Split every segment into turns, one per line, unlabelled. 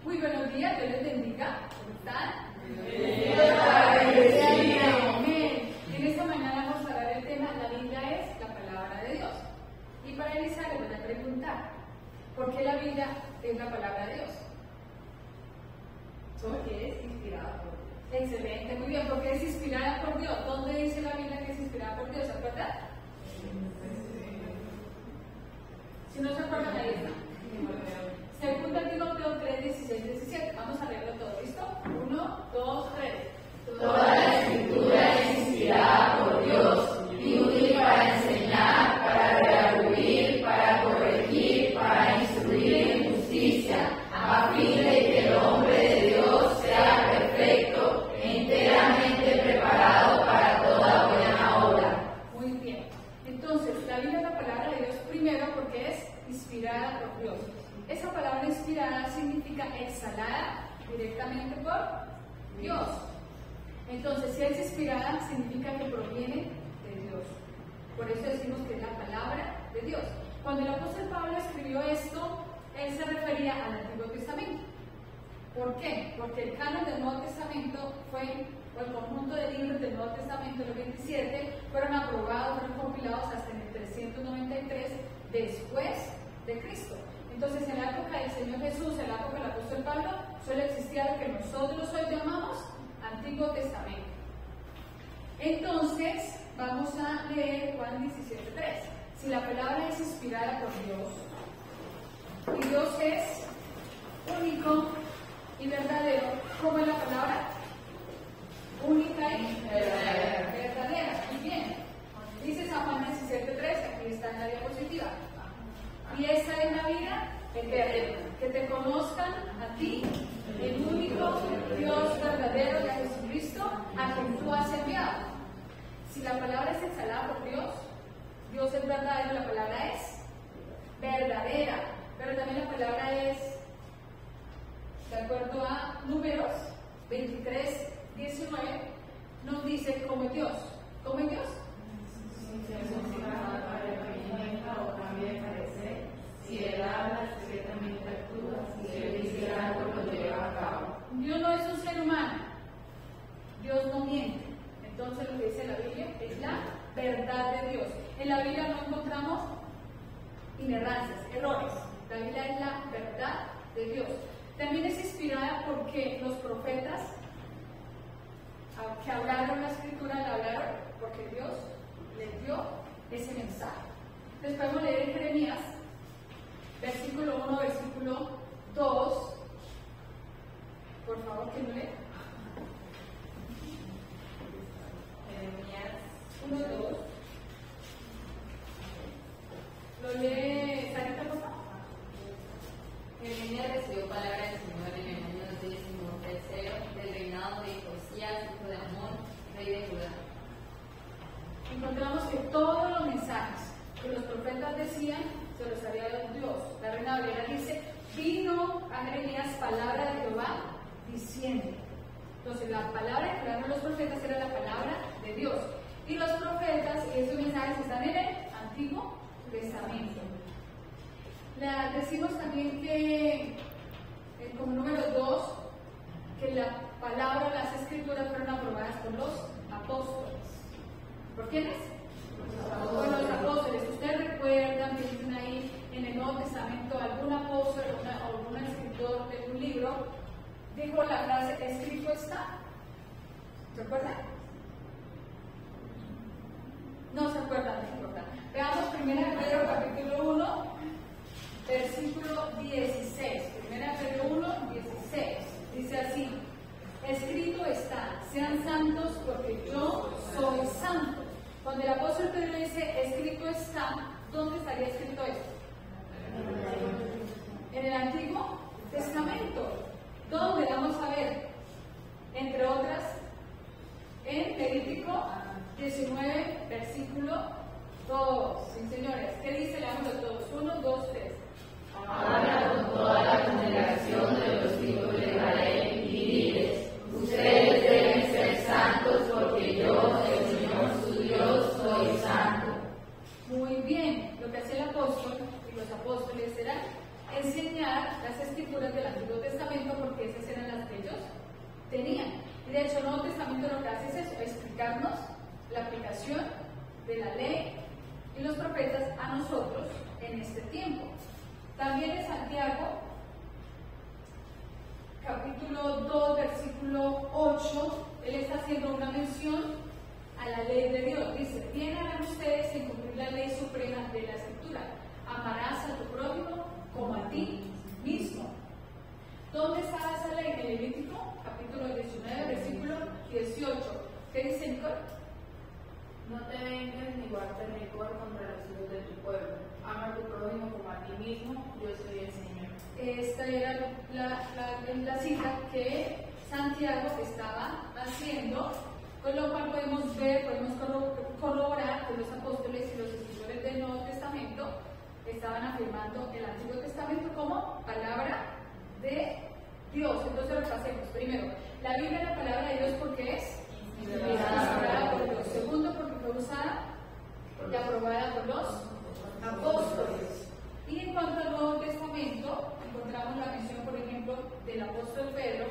Muy buenos días, Dios les bendiga. ¿Cómo están? Amén. En esta mañana vamos a hablar del tema, la Biblia es la palabra de Dios. Y para iniciar les voy a preguntar, ¿por qué la Biblia es la palabra de Dios?
Porque es inspirada por Dios.
Excelente, muy bien, porque es inspirada por Dios. ¿Dónde dice la Biblia que es inspirada por Dios? ¿Se acuerdan? Si no se acuerdan, ahí está. Segunda Timoteo 3, 16, 17. Vamos a leerlo todo, ¿listo? 1, 2, 3.
Toda la escritura es inspirada por Dios y útil para enseñar, para redarguir, para corregir, para instruir en justicia, a fin de que el hombre de Dios sea perfecto, enteramente preparado para toda buena obra.
Muy bien. Entonces, la Biblia es la palabra de Dios primero porque es inspirada por Dios. Esa palabra inspirada significa exhalada directamente por Dios. Entonces, si es inspirada, significa que proviene de Dios. Por eso decimos que es la palabra de Dios. Cuando el apóstol Pablo escribió esto, él se refería al Antiguo Testamento. ¿Por qué? Porque el canon del Nuevo Testamento o el conjunto de libros del Nuevo Testamento, los 27, fueron aprobados, fueron compilados hasta en el 393 después de Cristo. Entonces, en la época del Señor Jesús, en la época del apóstol Pablo, solo existía lo que nosotros hoy llamamos Antiguo Testamento. Entonces, vamos a leer Juan 17:3. Si la palabra es inspirada por Dios, y Dios es único y verdadero, ¿cómo es la palabra? Única y verdadera. Muy bien. Dice San Juan 17:3, aquí está en la diapositiva. Y esa es la vida eterna, que te conozcan a ti, el único Dios verdadero de Jesucristo, a quien tú has enviado. Si la palabra es exhalada por Dios, Dios es verdadero, la palabra es verdadera, pero también la palabra es, de acuerdo a Números 23, 19, nos dice como Dios. ¿Cómo es Dios?
Si él habla, secretamente actúa, si él dice algo, lo lleva a cabo.
Dios no es un ser humano, Dios no miente. Entonces lo que dice la Biblia es la verdad de Dios. En la Biblia no encontramos inerrancias, errores. La Biblia es la verdad de Dios. También es inspirada porque los profetas que hablaron la escritura la hablaron porque Dios les dio ese mensaje. Entonces podemos leer en Jeremías versículo 1, versículo 2. Por favor, ¿quién lo lee? Jeremías 1, 2. ¿Lo lee Sarita, por favor?
Jeremías recibió palabra del Señor en el año 13 del reinado de Josías, hijo de Amón, rey de Judá.
Encontramos que todos los mensajes que los profetas decían se los había dado Dios. La Reina Valera dice: vino a Jeremías palabra de Jehová diciendo. Entonces, la palabra que daban los profetas era la palabra de Dios. Y los profetas y esos mensajes están en el Antiguo Testamento. Decimos también que, como número 2, que la palabra, las escrituras fueron aprobadas por los apóstoles. ¿Por quiénes? Por los apóstoles. Ustedes recuerdan, piensen ahí en el Nuevo Testamento, algún apóstol o algún escritor de un libro dijo la frase: escrito está. ¿Se acuerdan? No se acuerdan, no importa. Veamos 1 Pedro capítulo 1, versículo 16. 1 Pedro 1, 16. Dice así: escrito está, sean santos porque yo soy santo. Cuando el apóstol Pedro dice escrito está, ¿dónde estaría escrito esto? En el Antiguo Testamento. ¿Dónde? Vamos a ver, entre otras, en Levítico 19, versículo 2. Sí, señores, ¿qué dice? Leámoslo todos. 1, 2, 3.
Habla con toda la congregación de los hijos de Israel y diles: ustedes deben ser santos porque yo, el Señor su Dios, soy santo.
Muy bien, lo que hacía el apóstol y los apóstoles era enseñar las escrituras del Antiguo Testamento ellos tenían. Y de hecho el Nuevo Testamento lo que hace es eso, explicarnos la aplicación de la ley y los profetas a nosotros en este tiempo. También en Santiago, capítulo 2, versículo 8, él está haciendo una mención a la ley de Dios. Dice, bien harán ustedes en cumplir la ley suprema de la Escritura. Amarás a tu prójimo como a ti mismo. ¿Dónde está esa ley? En Levítico, capítulo 19, versículo 18. ¿Qué dice Nicole?
No te vengas ni guardes rencor contra los hijos de tu pueblo. Ama a tu prójimo como a ti mismo, yo soy el Señor.
Esta era la cita que Santiago estaba haciendo, con lo cual podemos ver, podemos corroborar que los apóstoles y los escritores del Nuevo Testamento estaban afirmando el Antiguo Testamento como palabra de Dios. Entonces repasemos. Primero, la Biblia es la palabra de Dios porque es inspirada por Dios. Segundo, porque fue usada y aprobada por los apóstoles. Y en cuanto al Nuevo Testamento, encontramos la mención, por ejemplo, del apóstol Pedro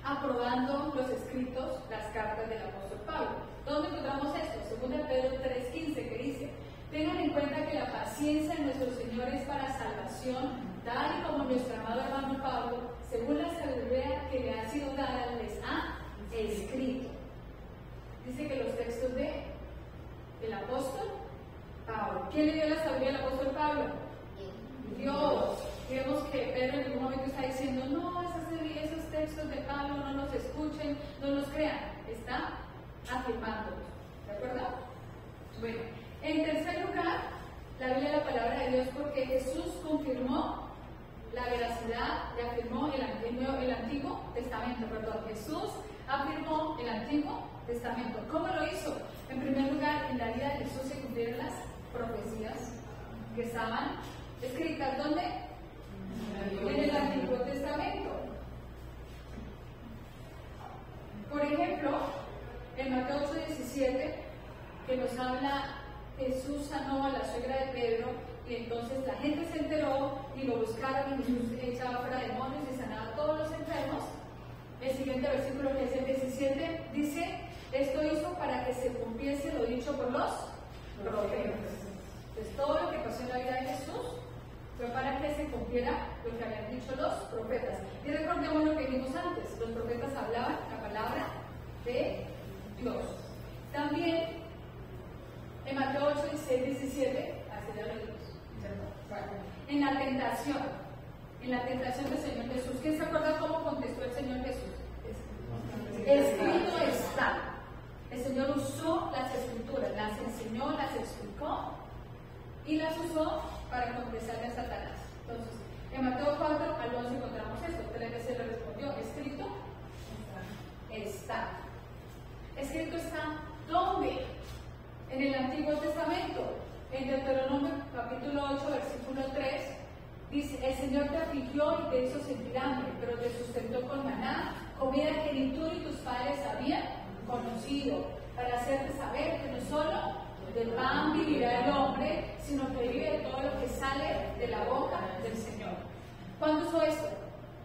aprobando los escritos, las cartas del apóstol Pablo. ¿Dónde encontramos esto? Según Pedro 3:15, que dice: tengan en cuenta que la paciencia de nuestro Señor es para salvación, tal y como nuestro amado hermano Pablo, según la sabiduría que le ha sido dada, les ha escrito. Dice que los textos del apóstol Pablo. ¿Quién le dio la sabiduría al apóstol Pablo? Dios. Vemos que Pedro en algún momento está diciendo, no, esos textos de Pablo no los escuchen, no los crean. Está afirmándolos. ¿De acuerdo? Bueno, en tercer lugar, la Biblia es la palabra de Dios porque Jesús confirmó la veracidad y afirmó el Antiguo Testamento. Jesús afirmó el Antiguo Testamento. ¿Cómo lo hizo? En primer lugar, en la vida de Jesús se cumplieron las profecías que estaban escritas. ¿Dónde? En el Antiguo Testamento. Por ejemplo, en Mateo 8:17, que nos habla, Jesús sanó a la suegra de Pedro, y entonces la gente se enteró y lo buscaron, y Jesús echaba fuera demonios y sanaba a todos los enfermos. El siguiente versículo, que es el 17, dice: esto hizo para que se cumpliese lo dicho por los profetas. Entonces, todo lo que pasó en la vida de Jesús fue para que se cumpliera lo que habían dicho los profetas. Y recordemos lo que vimos antes: los profetas hablaban la palabra de Dios. También en Mateo 8, 16, 17, así ya lo vimos, ¿cierto? En la tentación del Señor Jesús. ¿Quién se acuerda cómo contestó el Señor Jesús? Escrito está. El Señor usó las escrituras, las enseñó, las explicó y las usó para contestarle a Satanás. Entonces, en Mateo 4 al 11 encontramos esto. 3 veces le respondió: escrito está. Escrito está, ¿dónde? En el Antiguo Testamento. En Deuteronomio capítulo 8, versículo 3, dice: el Señor te afligió y te hizo sentir hambre, pero te sustentó con maná, comida que ni tú ni tus padres habían conocido, para hacerte saber que no solo del pan vivirá el hombre, sino que vive de todo lo que sale de la boca del Señor. ¿Cuándo usó esto?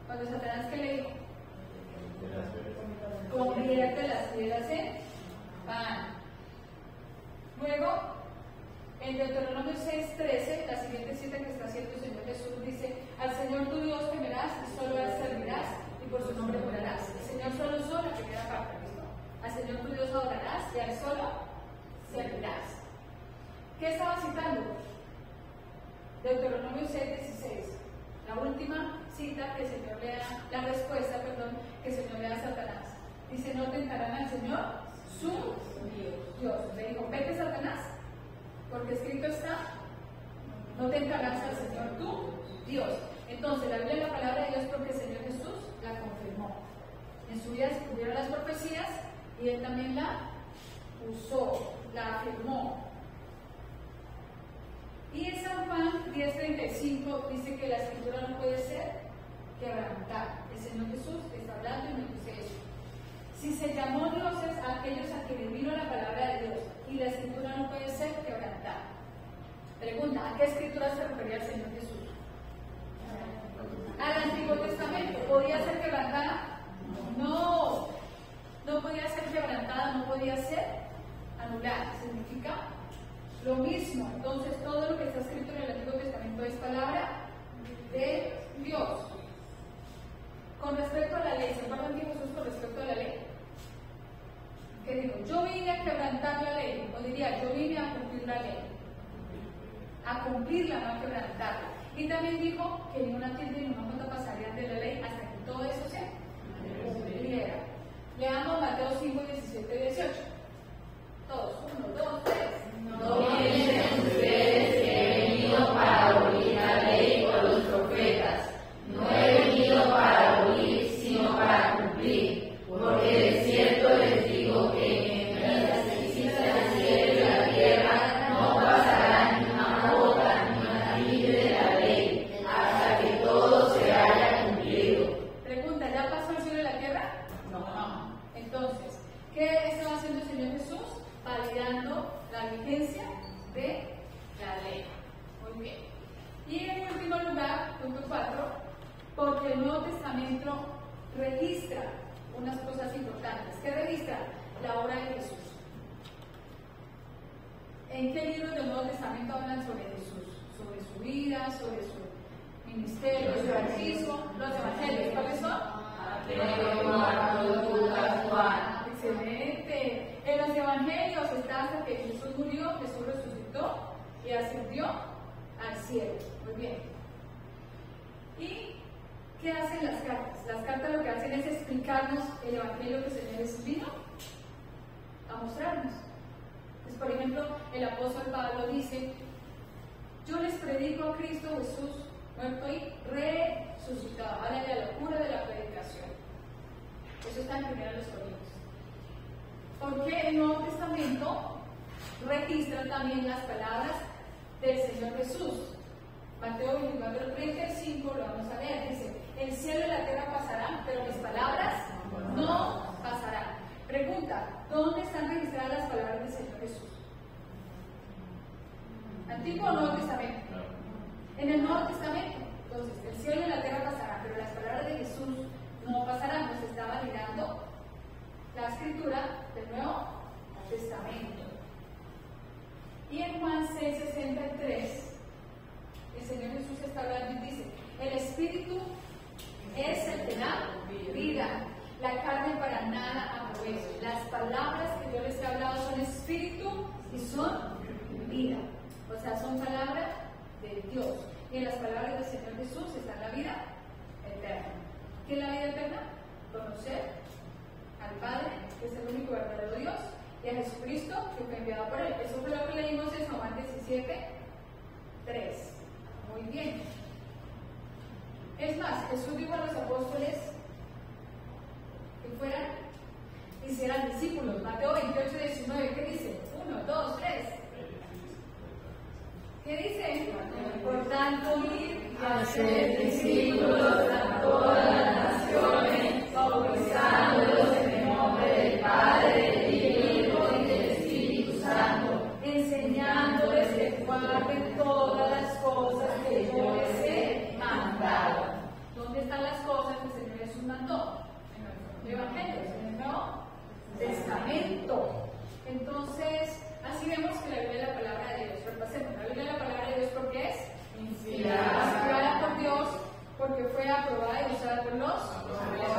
Cuando Satanás, ¿qué le dijo? Convierte las piedras en pan. Luego, en Deuteronomio 6:13, la siguiente cita que está haciendo el Señor Jesús dice: al Señor tu Dios temerás y solo a él servirás y por su nombre jurarás. El Señor solo usó la primera parte, ¿listo? Al Señor tu Dios adorarás y a él solo servirás. ¿Qué estaba citando? Deuteronomio 6:16, la última cita que el Señor le da, la respuesta, perdón, que el Señor le da a Satanás. Dice: no tentarán al Señor su Dios. Le dijo: vete, Satanás, porque escrito está: no tentarás al Señor tu Dios. Entonces, la Biblia es la palabra de Dios porque el Señor Jesús la confirmó. En su vida se cumplieron las profecías y él también la usó, la afirmó. Y en San Juan 10:35 dice que la escritura no puede ser quebrantada. El Señor Jesús está hablando y nos dice eso. Si se llamó dioses a aquellos a quienes vino la palabra de Dios, y la escritura no puede ser quebrantada. Pregunta: ¿a qué escritura se refería el Señor Jesús? Al Antiguo Testamento. ¿Podía ser quebrantada? podía ser anulada. Significa lo mismo. Entonces, todo lo que está escrito en el Antiguo Testamento es palabra de Dios. Con respecto a la ley, ¿se acuerdan de Jesús con respecto a la ley? Que dijo, yo vine a quebrantar la ley, o diría, yo vine a cumplir la ley. A cumplirla, no a quebrantarla. Y también dijo que ni una tilde ni una jota pasarían de la ley hasta que todo eso se cumpliera. Leamos Mateo 5, 17 y 18. Todos, 1, 2, 3.
No piensen ustedes que he venido para abolir la ley o los profetas. No he venido para abolir, sino para cumplir. Porque de cierto les digo que mientras exista el cielo y la tierra, no pasará ni una jota ni una tilde de la ley, hasta que todo se haya cumplido.
Pregunta, ¿ya pasó el cielo y la tierra? No. Entonces, ¿qué estaba haciendo el Señor Jesús? Validando la vigencia de la ley. Muy bien. Y en último lugar, punto 4, porque el Nuevo Testamento registra unas cosas importantes. ¿Qué registra? La obra de Jesús. ¿En qué libros del Nuevo Testamento hablan sobre Jesús? Sobre su vida, sobre su ministerio, su bautismo, los evangelios. ¿Cuáles son?
Mateo, Marcos, Lucas, Juan.
Excelente. En los evangelios está hasta que Jesús murió, Jesús resucitó y ascendió al cielo. Muy bien. ¿Y qué hacen las cartas? Las cartas lo que hacen es explicarnos el evangelio que el Señor Jesús vino a mostrarnos. Pues, por ejemplo, el apóstol Pablo dice, yo les predico a Cristo Jesús muerto y resucitado. Habla de la locura de la predicación. Eso está en 1 Corintios. Porque el Nuevo Testamento registra también las palabras del Señor Jesús. Mateo 24, 35, lo vamos a leer, dice, el cielo y la tierra pasarán, pero mis palabras no pasarán. Pregunta, ¿dónde están registradas las palabras del Señor Jesús? ¿Antiguo o Nuevo Testamento? En el Nuevo Testamento. Entonces, el cielo y la tierra pasarán, pero las palabras de Jesús no pasarán. Nos está validando la escritura del Nuevo Testamento. Y en Juan 6:63, el Señor Jesús está hablando y dice, el Espíritu es el que da vida, la carne para nada aprovecha. Las palabras que yo les he hablado son espíritu y son vida. O sea, son palabras de Dios. Y en las palabras del Señor Jesús está la vida eterna. ¿Qué es la vida eterna? Conocer al Padre, que es el único verdadero Dios, y a Jesucristo, que fue enviado por Él. Eso fue lo que leímos en Juan 17:3. Muy bien. Es más, Jesús dijo a los apóstoles que fueran, hicieran discípulos. Mateo 28:19, ¿qué dice? 1, 2, 3. ¿Qué dice? Por tanto, ir y hacer discípulos a todas las naciones, bautizándolos en el nombre del Padre, del Hijo y del Espíritu Santo, enseñándoles que guarden todas las cosas que yo les he mandado. ¿Dónde están las cosas que el Señor Jesús mandó? En los Evangelios, en el Nuevo Testamento. Entonces, así vemos que la Biblia es la palabra de Dios. Repasemos, la Biblia es la palabra de Dios porque es inspirada por Dios, porque fue aprobada y usada por los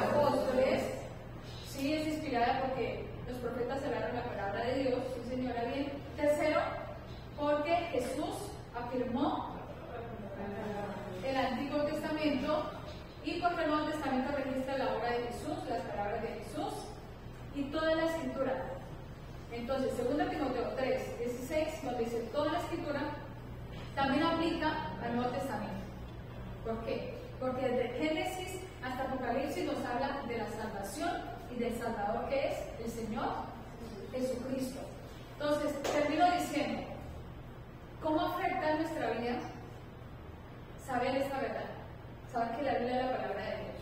apóstoles. Sí, es inspirada porque los profetas hablaron la palabra de Dios. Sí, señora, bien. Tercero, porque Jesús afirmó el Antiguo Testamento y porque el Nuevo Testamento registra la obra de Jesús, las palabras de Jesús y toda la escritura. Entonces, 2 Timoteo 3:16 nos dice toda la escritura también aplica al Nuevo Testamento. ¿Por qué? Porque desde Génesis hasta Apocalipsis nos habla de la salvación y del Salvador que es el Señor Jesucristo. Entonces, termino diciendo, ¿cómo afecta en nuestra vida saber esta verdad? Saber que la Biblia es la palabra de Dios.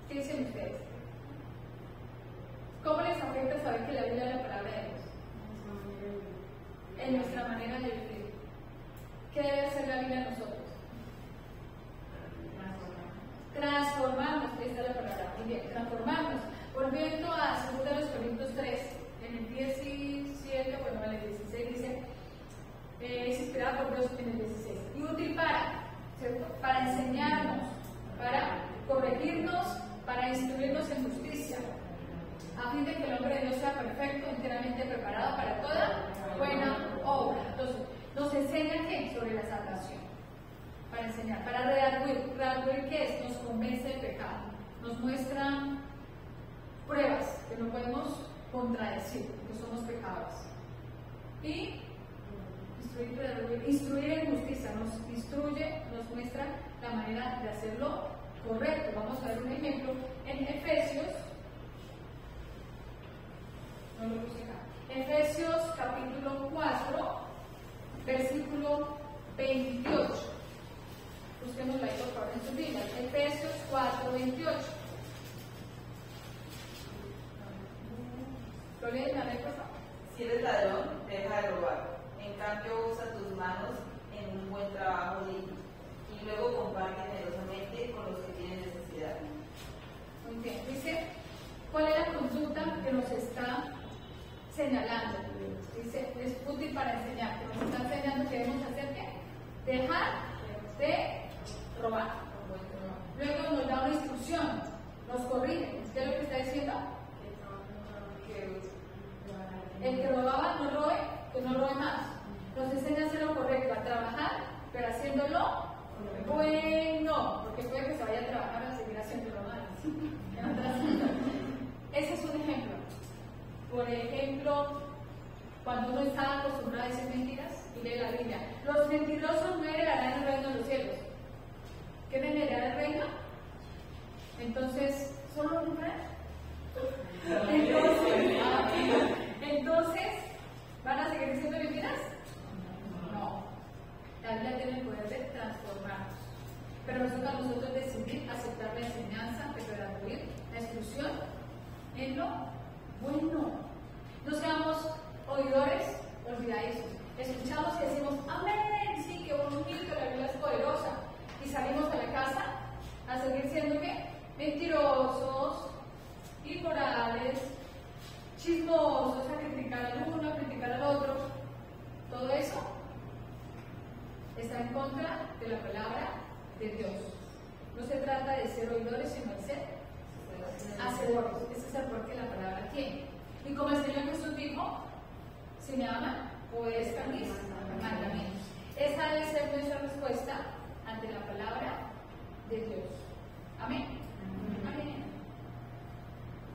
¿Qué dicen ustedes? ¿Cómo les afecta saber que la Biblia es la palabra de Dios? En nuestra manera de vivir. ¿Qué debe hacer la Biblia en nosotros? Transformarnos. Esta es la palabra. Muy bien, transformarnos. Volviendo a 2 Corintios 3, en el 17, bueno, en el 16 dice, es inspirada por Dios en el 16. Y útil para, ¿cierto? Para enseñarnos, para corregirnos, para instruirnos en justicia, a fin de que el hombre de Dios sea perfecto, enteramente preparado para toda buena obra. Entonces, nos enseña ¿qué? Sobre la salvación. Para enseñar, para redarguir. ¿Redarguir qué es? Nos convence del pecado. Nos muestra pruebas que no podemos contradecir, que somos pecadores. Y instruir en justicia, nos instruye, nos muestra la manera de hacerlo correcto. Vamos a ver un ejemplo en Efesios. No lo puse acá. Efesios capítulo 4, versículo 28. Busquémoslo ahí por favor en su Biblia. Efesios 4, 28. ¿Lo leen la ley, por favor?
Si eres ladrón, deja de robar. En cambio, usa tus manos en un buen trabajo digno. Y luego comparte generosamente con los que tienen necesidad.
Muy bien. Dice, ¿cuál es la conducta que nos está señalando? Dice, es útil para enseñar. Que nos está enseñando que debemos hacer qué? Dejar de robar. Luego nos da una instrucción, nos corrige. ¿Qué es lo que está diciendo? El que robaba no robe, que no robe más. Nos enseña a hacer lo correcto, a trabajar, pero haciéndolo bueno, porque puede que se vaya a trabajar a seguir haciendo lo malo. Ese es un ejemplo. Por ejemplo, cuando uno está acostumbrado a decir mentiras y lee la Biblia, los mentirosos no heredarán el reino de los cielos. ¿Quieren heredar el reino? Entonces, ¿solo un mujer? Entonces, ¿van a seguir diciendo mentiras? No. La Biblia tiene el poder de transformarnos. Pero nosotros decidir aceptar la enseñanza, de redarguir la instrucción en lo bueno. No seamos oidores olvidadizos. Escuchamos y decimos, amén, sí, qué bonito, la Biblia es poderosa. Y salimos a la casa a seguir siendo ¿qué? Mentirosos, inmorales, chismosos, a criticar al uno, a criticar al otro. Todo eso está en contra de la palabra de Dios. No se trata de ser oidores, sino de ser hacedores. Ese es el porqué la palabra tiene. Y como el Señor Jesús dijo, si me aman, obedezcan mis mandamientos. Esa debe ser nuestra respuesta ante la palabra de Dios.